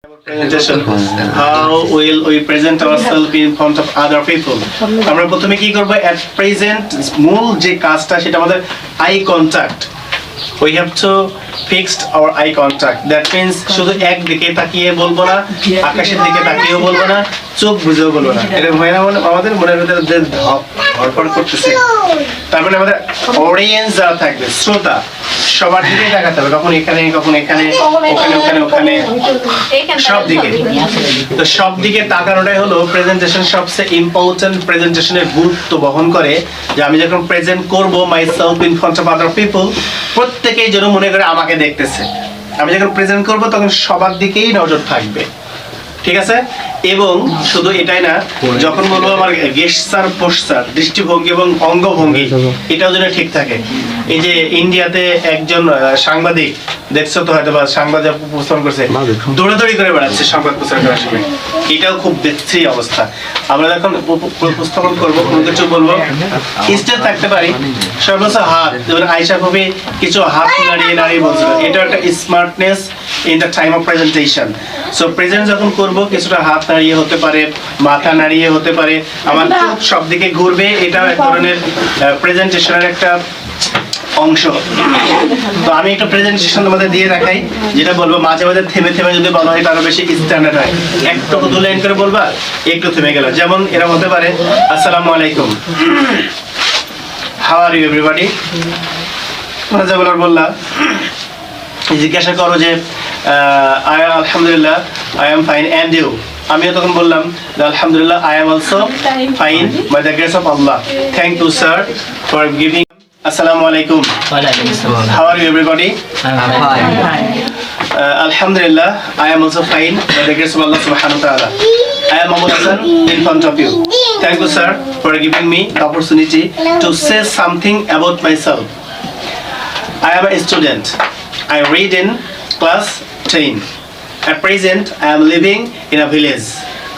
Presentation. How will we present ourselves in front of other people? আমরা প্রথমে কি করব? At present মূল যে কাজটা সেটা আমাদের eye contact. We have to fixed our eye contact. That means শুধু এক দিকে তাকিয়ে বলবো না, আকাশের দিকে তাকিয়েও বলবো না, চোখ বুঝেও বলবো না। এটা হয় না আমাদের মনের ভিতরে যে ধড়ফড় করতেছে। তার মানে আমাদের অডিয়েন্স যারা থাকবে, শ্রোতা সবার দিকে তাকাতে হবে, কখন এখানে কখন এখানে, ওখানে ওখানে ওখানে, সব দিকে। তো সব দিকে তাকানোটাই হলো প্রেজেন্টেশন সবচেয়ে ইম্পর্টেন্ট, প্রেজেন্টেশনের গুরুত্ব বহন করে। যে আমি যখন প্রেজেন্ট করব my self in front of other people, প্রত্যেকেই যেন মনে করে আমাকে দেখতেছে। আমি যখন প্রেজেন্ট করব তখন সবার দিকেই নজর থাকবে, ঠিক আছে? এবং শুধু এটাই না, যখন বলবো আমার গেস্টার পোস্টার, দৃষ্টিভঙ্গি এবং অঙ্গভঙ্গি এটাও যেন ঠিক থাকে। এই যে ইন্ডিয়াতে একজন সাংবাদিক, দেখছো তো হয়তো বা, সাংবাদিক উপস্থাপন করছে, দৌড়াদৌড়ি করে বেড়াচ্ছে সংবাদ প্রচার করার সময়। এটাও খুব দেখছি অবস্থা। আমরা যখন উপস্থাপন করবো, কোনো কিছু বলবো, স্টেজ থাকতে পারি, সর্বোচ্চ হাত, যেমন আয়েশা কবি কিছু হাত নাড়িয়ে নাড়িয়ে বলছিল, এটা একটা smartness in the time of presentation. So present যখন করবো কিছুটা হাত নাড়িয়ে হতে পারে, মাথা নাড়িয়ে হতে পারে, আমার চোখ সব দিকে ঘুরবে, এটাও এক ধরনের প্রেজেন্টেশনের একটা অংশ। তো আমি একটা প্রেজেন্টেশন তোমাদের দিয়ে দেখাই, যেটা বলবো মাঝে মাঝে থেমে থেমে যদি বলা হয় তাহলে বেশি স্ট্যান্ডার্ড হয়। একটু দু লাইন করে বলবা, একটু থেমে গেল। যেমন এরা হতে পারে, আসসালামু আলাইকুম, হাউ আর ইউ এভরিবডি। তোমরা যা বলার বললা, জিজ্ঞাসা করো যে আলহামদুলিল্লাহ, I am fine, and you. আমিও তখন বললাম আলহামদুলিল্লাহ, I am also fine by the grace of Allah. Thank you sir for giving. Assalamu alaikum. How are you everybody? I'm fine. Alhamdulillah, I am also fine by the grace of Allah subhanahu wa ta'ala. I am Mahmoud Hassan in front of you. Thank you sir for giving me the opportunity to say something about myself. I am a student. I read in class 10. At present, I am living in a village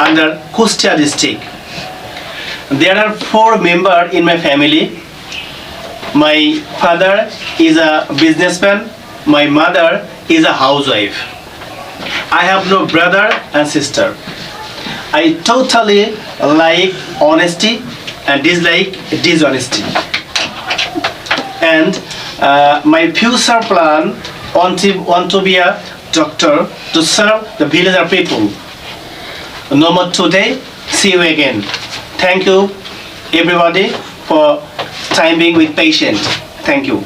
under Kustia district. There are 4 members in my family. My father is a businessman. My mother is a housewife. I have no brother and sister. I totally like honesty and dislike dishonesty. And my future plan want to be a doctor to serve the villager people. No more today. See you again. Thank you everybody for time being with patient. Thank you.